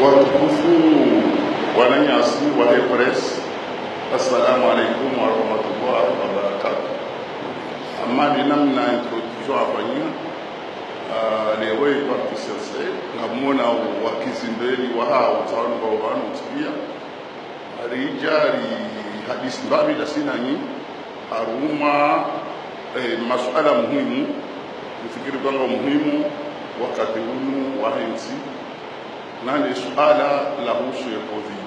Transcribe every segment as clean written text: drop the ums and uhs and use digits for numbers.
Watukufu wananyasi wa Press, assalamu alaikum warahmatullahi wabarakatuh. Amani namna introduction afanyia lewe parti sese ngamona wakizimbeli wa utaona kwa wanu tia arijari hadisi mbabi da sinani haruma masuala muhimu nifikiri kwamba muhimu wakati huu wa hensi nani suala la husu ya COVID.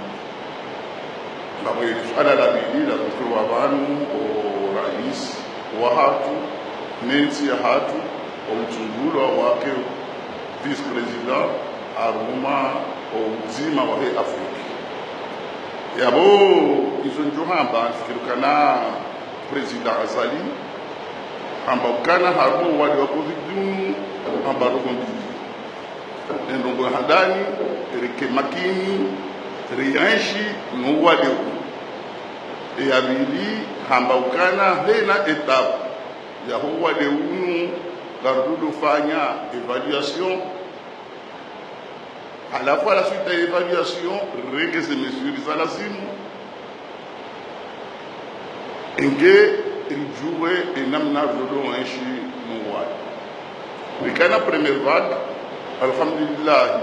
Bawe suala la bidii la kutoa wanu o rais wa hatu mensi ya hatu o mtungulo wake vice president aruma o uzima wa Afrika. Yabo izonjohamba fikirukana president Azali amba ukana harumu wali wa COVID amba rokondi ndongo hadani rike makini rianshi nuwade e abili hamba ukana hena etape ya huwa de unu garudu fanya évaluation à la fois la suite de l'évaluation règles et mesures za lazimu enge rijue enamna vodo anshi nuwade rikana première vague alhamdulillah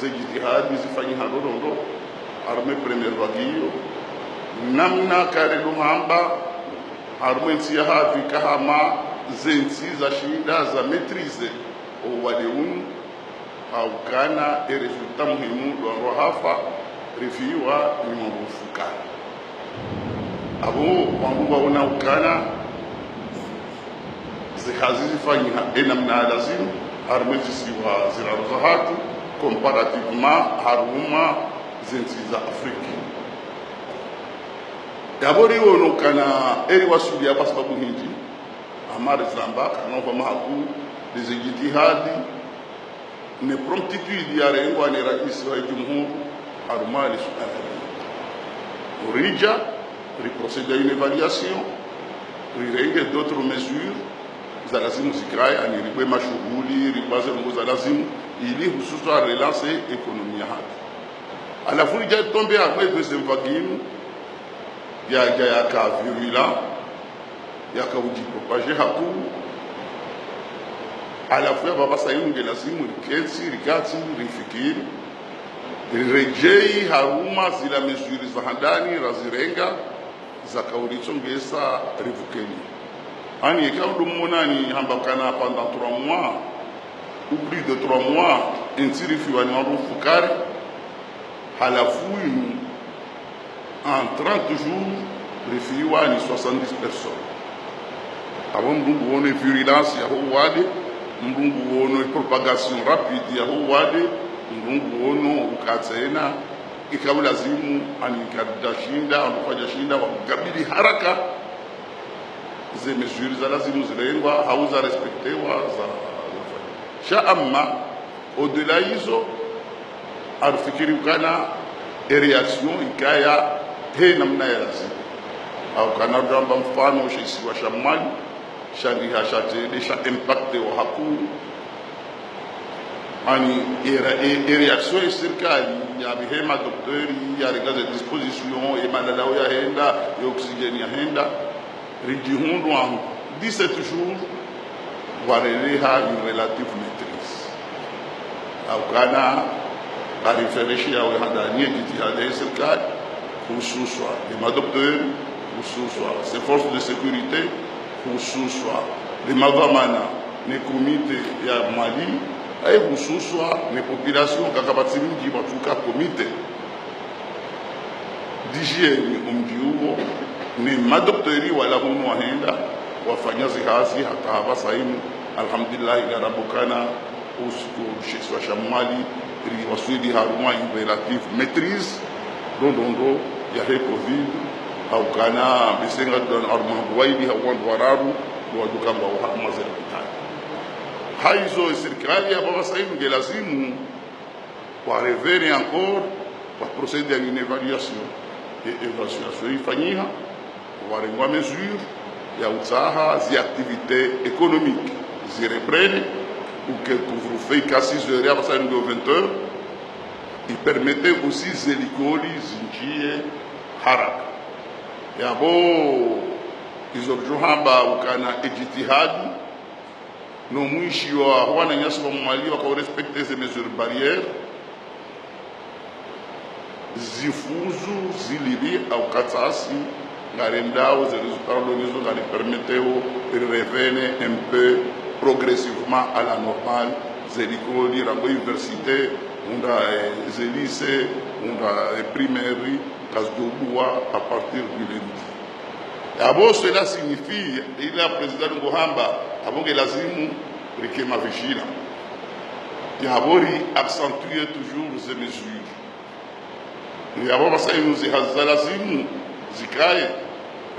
zijitihadi zifanye harondo arme premier wagio namna kare luhamba arme ntia hafi kahama zenzi za shida za maîtrise o wadeun au kana e resultat muhimu do rohafa rifiwa ni mbufuka abo wangu waona ukana zikazi zifanye enamna lazim arme zisiwa ziraruzahatu comparativement haruma zenzi za Afrika. Dabori wono kana eri wasudi ya sababu hinji amare zamba kana kwa mahaku dizijitihadi ne promptitude ya rengo ni rais wa jumhur haruma li suala orija reprocéder une évaluation rirenge d'autres mesures za lazimu zikai aniribwe mashughuli ribaze ngo za lazimu ili hususa relance ekonomia hatu alafu ija tombe après deuxième vague ya ka virulent ya ka uji propager haku alafu ya baba sayunge lazimu rikensi rigati rifikiri rejei haruma zila mesure za handani razirenga za kauricho ngesa rivukeni ani ekaudu monani hambakana pendant 3 mois ou plus de 3 mois intiri fiwani fukare halafu en 30 jours rifiwani 70 personnes avant mbungu wono virulence ya huwade mbungu wono propagation rapide ya huwade mbungu wono ukatena ikawa lazimu anikadashinda anufanya shinda wakabili haraka ze mesures za lazimu zilengwa hauza respektewa za sha amma au-delà hizo arfikiri kana reaction ikaya he namna ya lazimu au kana jamba mfano shisi wa shamali shandi hashate desha impact wa haku ani reaction serikali ya bihema doktori ya regaze disposition e madalao ya henda ya oxygène ya henda rijihundu en 17 jours wareleha une relative maîtrise au kana arifereshi ya wahadani jitihada serikali hususwa les madoktori hususwa ces forces de sécurité hususwa les madamana ne comité ya Mali ay hususwa ne population kakabati mingi batuka comité d'hygiène umjiuo ni madoktori wala hunu wahenda wafanya zikazi hata hapa saimu alhamdulillah garabokana usiku sheswa shamali ri wasudi haruma une relative maîtrise dondo ya he covid au kana bisenga don arma waidi hawan wararu wa dukamba wa mazera bitani haizo serikali ya baba sasa hivi lazimu kwa revenir encore kwa procéder à une évaluation et évaluation ifanyika warengwa mesure ya usaha zi activités économiques zi reprennent ou que couvre-feu qu'à 6 heures à passer de 20 heures il permettait aussi zelikoli zinjie haraka yabo izojuhamba ukana ejitihadi no mwishi wa wana nyasi wa Mali wa respecter ces mesures barrières zifuzu zilibi au katasi ngarendao ze resultats donizo ngari permeteo revenir un peu progressivement à la normale zelikoli rango université unda lycée unda primaire kasdobua à partir du lundi. D'abord cela signifie il a président Ngohamba abonge lazimu rikema vigila yabori accentuer toujours ces mesures yabo basa nous lazimu zikaye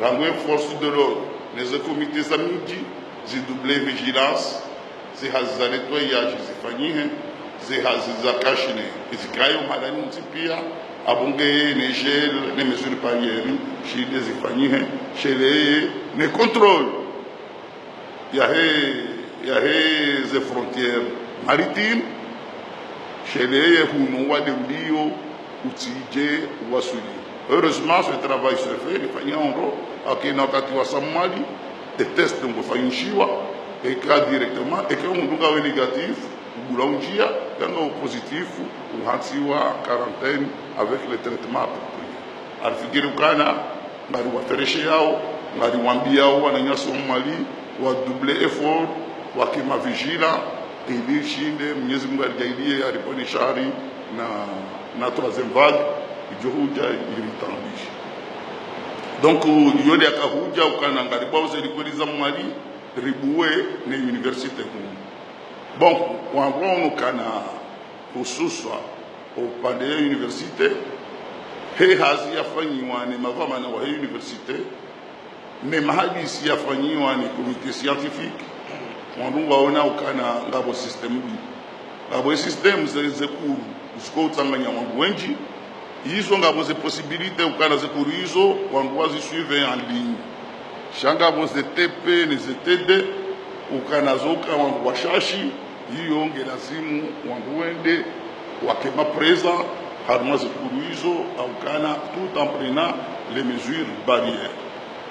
rangwe force de l'ordre les comités amidi zidoubler vigilance zihaza nettoyage zifanyihe zihaza kashine zikaye malani mtipia abonge ne gel les mesures barrières chez les zifanyihe chez les contrôles il y a les frontières maritimes chez les hunoa de Lio utije wasuli. Heureusement ce travail se fait il fanya onro akina wakati wa Samali des tests ngo fanyishiwa et cas directement et que on est négatif boulanger quand positif ou hansiwa quarantaine avec le traitement approprié alifikiri ukana ngari wafereshe yao ngari wambia wananyasa Mali wa doubler effort wa kima vigila ili shinde Mwenyezi Mungu alijaidie aliponi shari na troisième vague ijohuja ilitambisha donc yole akahuja ukana ngari kwa uzelikuliza Mali ribuwe ne université humu bon wangono kana hususwa upande ya université he hazi yafanyiwa ni mavamana wa he université ne mahadisi yafanyiwa ni comité scientifique wandu waona ukana ngabo system zekuru usko utsanganya wandu wengi hizo ngabo ze possibilité ukana zekuru hizo wandu wazisuive en ligne shangabo ze TP ne ze TD ukana zoka wandu washashi hiyo ngelazimu wandu wende wakema présent harma zekuru hizo ukana tout en prenant les mesures barrières.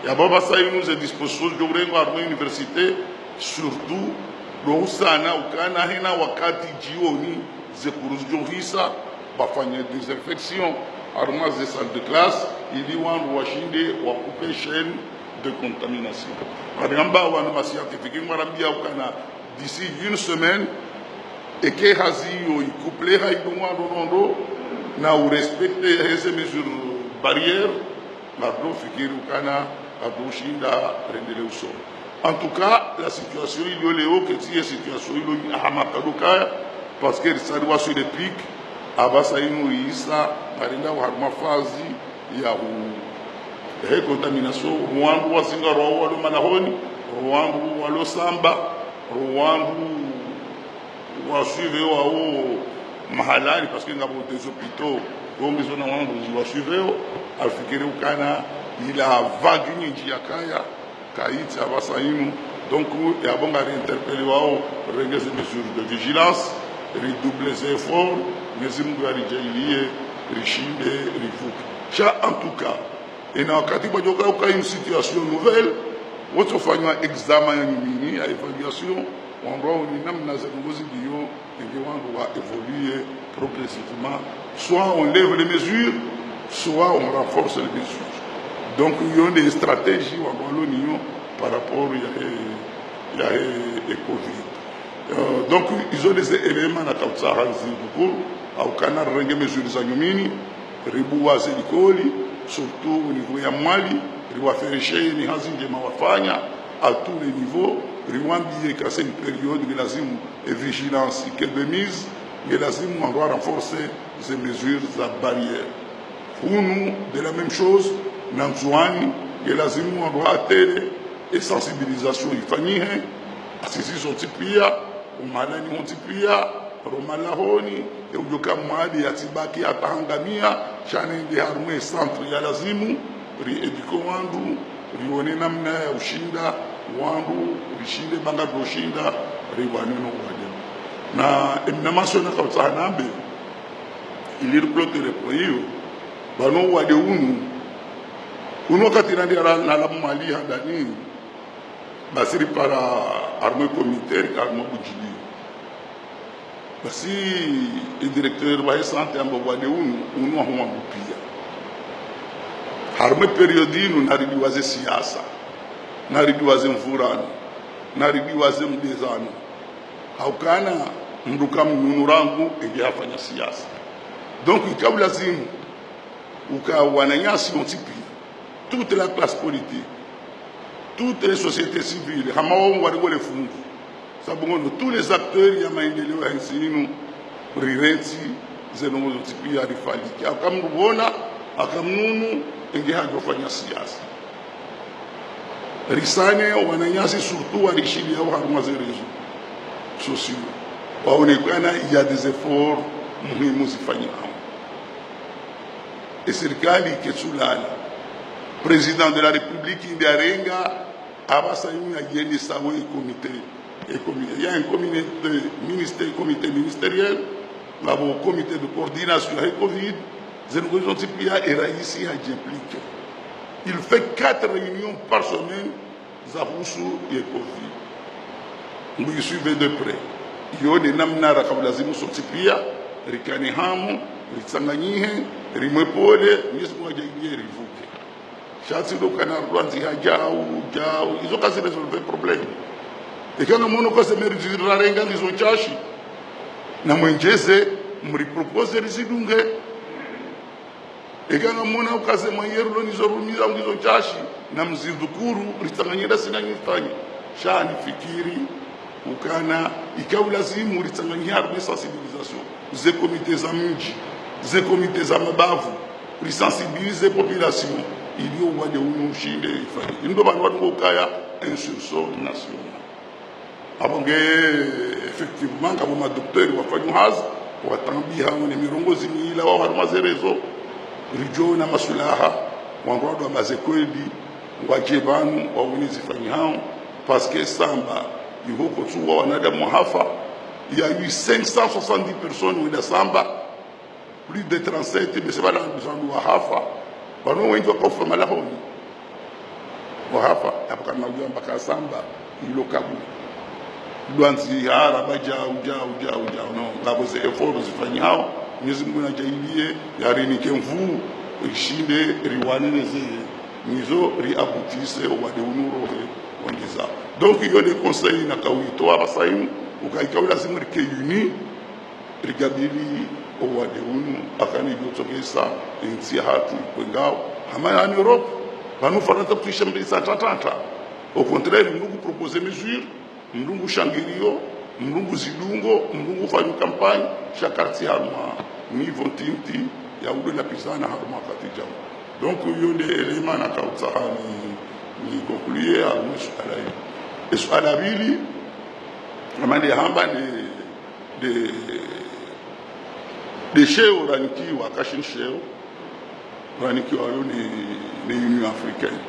Ya baba sa nous des dispositions de rengo à l'université surtout rohusana ukana hina wakati jioni zekuruz johisa bafanya désinfection armas des salles de classe ili wandu washinde wa couper chaîne de contamination baramba wana ma scientifique marambia ukana d'ici une semaine et que hazio couplé haidumwa rondo na u respecter ces mesures barrières mardo fikiri ukana abushinda rendele uso. En tout cas, la situation il y a léo que si situation il y a hamakaduka parce que ça doit sur les pics abasa inu isa barinda wa harma fazi ya contamination rwandu wasinga ro walo manahoni rwandu walo samba rwandu wa suivre wa mahalani parce que ngabo des hôpitaux comme ils ont wandu wa suivre afikiri ukana il a vague nyingi yakaya kaiti abasainu donc ya bonga réinterpeller wao régler ces mesures de vigilance redoubler les efforts mais mungu alijailie rishinde rivuka cha en tout cas et na wakati bajoka uka une situation nouvelle wote fanywa examen ya nini ya évaluation wango ni namna za ngozi dio ndio wangu wa évoluer progressivement soit on lève les mesures soit on renforce les mesures. Donc il y a des stratégies par rapport à la Covid. Donc ils ont des éléments à Tautsaha beaucoup au canal renge mesures za nyumini ribuwa zelikoli surtout au niveau ya Mali riwa fereshe ni hazinge mawafanya à tous les niveaux riwambi kase une période que lazimu et vigilance que de mise que lazimu on doit renforcer ces mesures à barrière nous de la même chose nanzuani que lazimu on doit atteindre et sensibilisation ifanyike asisi sotipia umalani montipia romalahoni eujoka mwadi yatibaki atahangamia chane ndi harumwe centre ya lazimu ri ediko wandu rione namna ya ushinda wandu rishinde banga doshinda riwaneno wade na eminamation na kautsanambe ili riplotere kwa hiyo bano wade unu katina ndi na la mali handani basiri para arme communautaire arme bujili basi directeur wa santé ambo wade unu wa homa bupia harme periodinu naridiwaze siasa naridiwaze mfurano naridiwaze mdezano haukana mruka mnunu rangu ingefanya siasa donc ikabu lazimu ukawananyasi ontipi toute la classe politique toutes les sociétés civiles hamawo warigole fungu sabungono tous les acteurs ya maendeleo ya nsinu rirenti zenongo ontipi ya rifaliki akamrubona akamnunu ingehajofanya siasa risane wananyasi surtout warishili ya haruma za réseaux sociaux waonekana il y a des efforts muhimu zifanywa et serikali ketsulala président de la république indiarenga abasayuni agende sawo comité il y a un comité ministériel labo comité de coordination avec Covid zengozo tipia et raisi hajimplique il fait 4 réunions par semaine za husu ya Covid nous suivons de près yone namna rakablazimu sotipia rikani hamu ritsanganyihe rimwepole nisikuwaje rivuke shatsi dokana rwanzi hajao izo kazi resolve problem ekana mono kose merizira renga ngizo chashi na mwenjeze muri propose rizidunge ekana mono ukase mayero nizo rumiza ngizo chashi na mzindukuru ritanganyira sina nyifanye shani fikiri ukana ikaulazimu ritanganyira harbe sensibilisation ze comités za mji ze comités za mabavu risensibiliser population iliyo wade unushinde ifanye ndo bantu bakaya insurrection nationale abonge effectivement kama madoktori wafanya hazi watambia ni mirongozi miila wa harmazerezo rijo na masulaha wangodo amazekweli wajebanu waunizi fanya hao parce que samba yuko tuwa wanadamu hafa il y a eu 570 personnes dans samba plus de 37 mais c'est pas dans besoin wa hafa bano wengi wakofa malahoni wa hafa apaka najua mpaka samba ilo kabu duanzi hara baja uja no ngabo ze efforts zifanya hao Mwenyezi Mungu anajailie yarinike mvu ishinde riwaneze nizo riabutise wade unuro wangiza donc il y a des conseils na kawito abasaimu ukaikaula simu rike uni rigabili owade unu akani yotokesa insi hatu kwengao hama en Europe banu farata tuisha mbisa tatata au contraire nous proposer mesures mlungu shangirio mlungu zilungo mlungu fanya campagne chaque quartier harma niveau tinti ya udo la pisana harma katija donc yo de éléments na kautsa ni conclure à musuala et sur la ville amande hamba de cheo raniki wa kashin cheo raniki wa ni Union africaine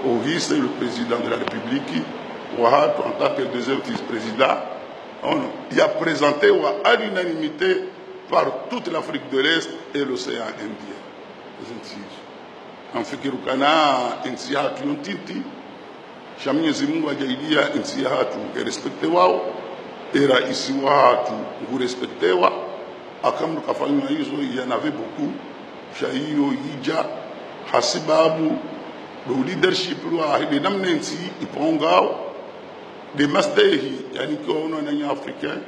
au vice le président de la République Ouahad, en tant que deuxième vice-président, il a présenté à l'unanimité par toute l'Afrique de l'Est et l'océan Indien. En fait, il y a un titi, Chamie Zimu a dit qu'il y a un respecté, et ici, vous respectez, Akam Kafanywa, il y en avait beaucoup, Chaïo, Yidja, Hasibabu, le leadership, il y a un Ipongao, de mastehi yani kono na africain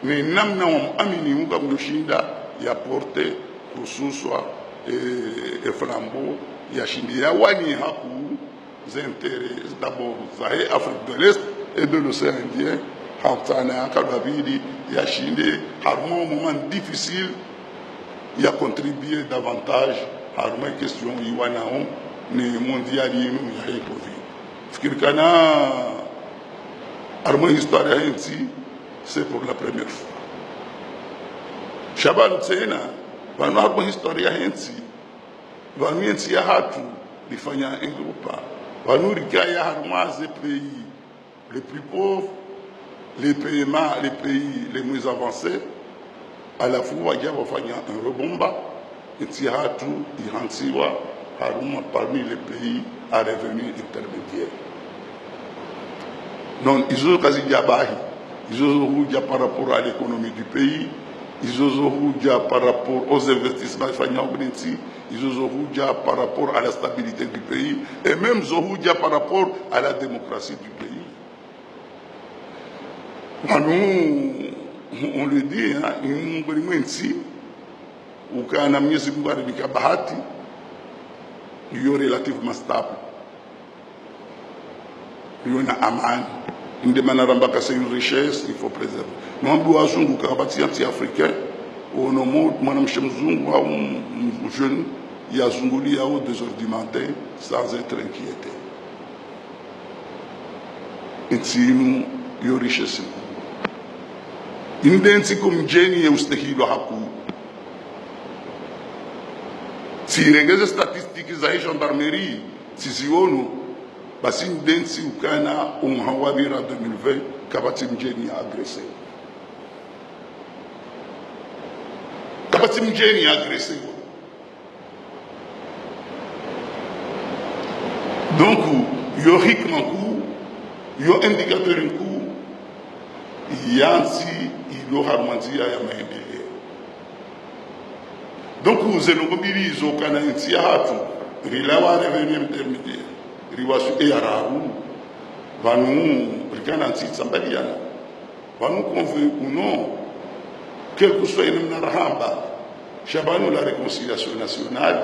mais namna amini muka mdoshinda ya porte kususwa e flambeau ya shindi ya wani haku zentere d'abord za Afrique de l'Est et de l'océan Indien hakutana akababidi yashinde harimo un moment difficile il a contribué davantage harimo question iwanao ni mondial yinu ya covid fikirikana harimo histoire ya nchi c'est pour la première fois Shaban tena vanu harimo histoire ya nchi vanu nchi ya hatu lifanya Europa vanu rikaya harimo ze pays les plus pauvres les pays les moins avancés à la fois il y a un rebomba nchi ya hatu ihansiwa harimo parmi les pays à revenu intermédiaire non izo kazi jabahi izo huja par rapport à l'économie du pays izo huja par rapport aux investissements fanya ubinti izo huja par rapport à la stabilité du pays et même huja par rapport à la démocratie du pays. Nous on le dit hein ngolimensi ukana Mwenyezi Mungu alibika bahati hiyo relativement stable hiyo na amani ndio maana rambaka c'est une richesse il faut préserver mambo wazungu kabati anti-africain onomo mwanamshe mzungu au jeune yazungulia au 2 heures du matin sans être inquiété intinu hiyo richesse indensi kumjeni ya ustahilo haku sirengeze statistiki za gendarmerie sizionu basi ndensi ukana umhawabira 2020 kabati mjeni ya agressé kabati mjeni ya agressé donc yo hikman ku yo indicateur ku yansi ilo harmanzia ya maendeleo donc zenogobirizo kana nti hatu rilawa revenu intermédiaire riwasu e araru vanu rikana nti sambaliana vanu convenu ou non quel que soit une narahamba shabanu la réconciliation nationale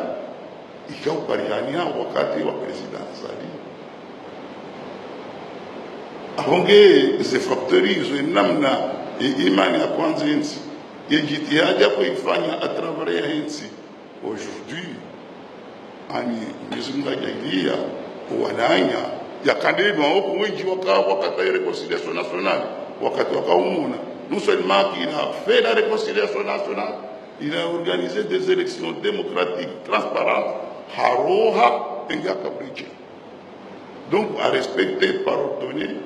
ikao bariania wakati wa president Zali ahonge ze factories zo namna imani ya kwanza nchi yejitihadi ya kuifanya à travers nchi aujourd'hui ani mizunga jailia wananya yakandema huko wengi wakati ya réconciliation nationale wakati wakaumuna non seulement qu'il a fait la réconciliation nationale il a organisé des élections démocratiques transparentes haroha engaka bridge donc à respecter parole donnée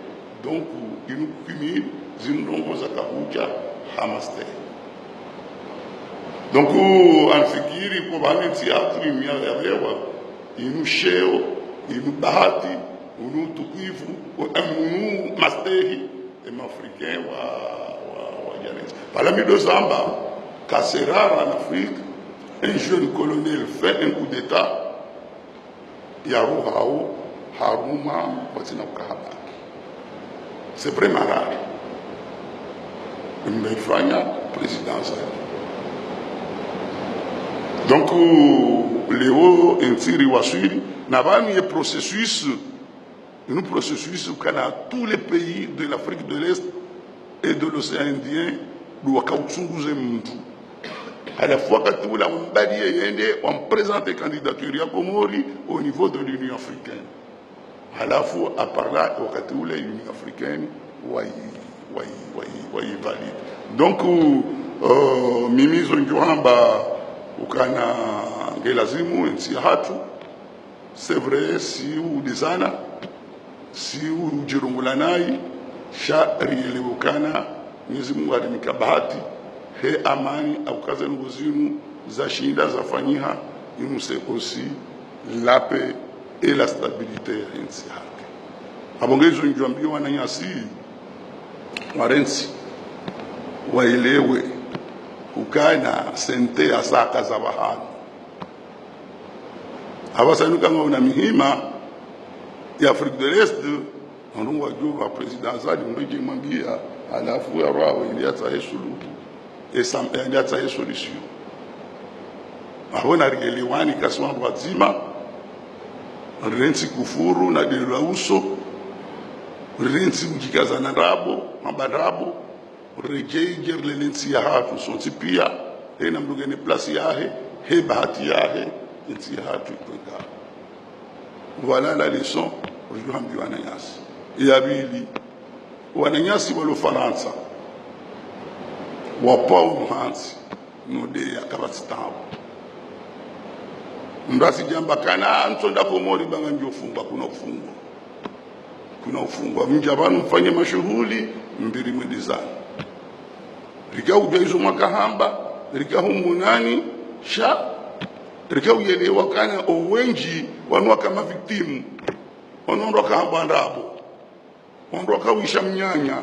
donc il nous cumule zinrongo za kabuja hamaste donc anfikiri kwa bani tiatri miarewa inu sheo inu bahati unu tukifu unu mastehi africain wa janesi parmi deux zamba c'est rare en Afrique un jeune colonel fait un coup d'état yaruhao haruma watina ukahaba c'est vraiment rare mmefanya présidence donc leo intiri wasiri na bami e processus un processus kana tous les pays de l'Afrique de l'Est et de l'océan Indien wakauchunguze mtu à la fois quand on on présente des candidatures ya Komori au niveau de l'Union africaine à la fois à part là wakati ule l'Union africaine wai valide donc mimi zonjohamba ukana ngelazimu nsi hatu c'est vrai si udizana si ujirungulanai sha rielewukana Mwenyezi Mungu alimika bahati he amani au kaza nguzinu za shinda za fanyiha inuse aussi la paix et la stabilité ya nchi yake abongezo njwambia wananyasi warensi waelewe ukana sente asaka za bahani abasanuka ngona mihima ya Afrique de l'Est on wajua president Zali mbeje mwambia alafu ya rawo iliata suluhu et iliata solution ahona rielewani kaswa wazima rensi kufuru na delauso rensi mjikazana rabo mabarabo rejei gerle lensi ya hatu sonti pia na mlugeni plasi yahe he bahati yahe lensi ya hatu ikweka. Voilà la leçon aujourd'hui wananyasi yabili wananyasi walo Faransa wa Paul Hans node yakabatitawo mrasi jamba kana ntonda komori banga njofungwa kuna ufungwa mjabanu mfanye mashughuli mbiri mwedizani rika ujwa hizo makahamba rika humunani sha rika uyelewa kana owenji wanua kama victimu onondoka hamba ndabo ondoka wisha mnyanya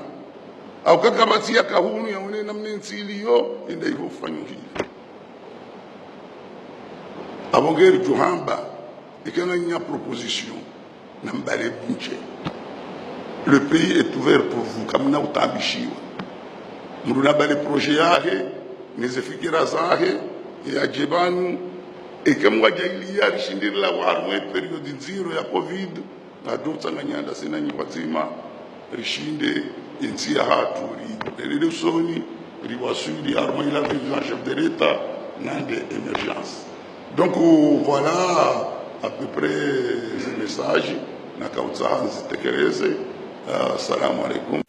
au kakabatia kahunu ya unena mnensi iliyo enda hivyo ufanyo hili abongeri juhamba ikana nya proposition na mbale bunche. Le pays est ouvert pour vous kamna utabishiwa mruna bale projet yake nizifikira zahe ya jebanu ikamwa jaili ya rishindira warwe periodi zero ya covid na dotsa nganyanda sina nyiwatima rishinde insi ya hatu ri soni riwasuli arma ila président chef de l'état nande émergence. Donc voilà à peu près ce message na kautsa hanzi tekeleze. Assalamu alaikum.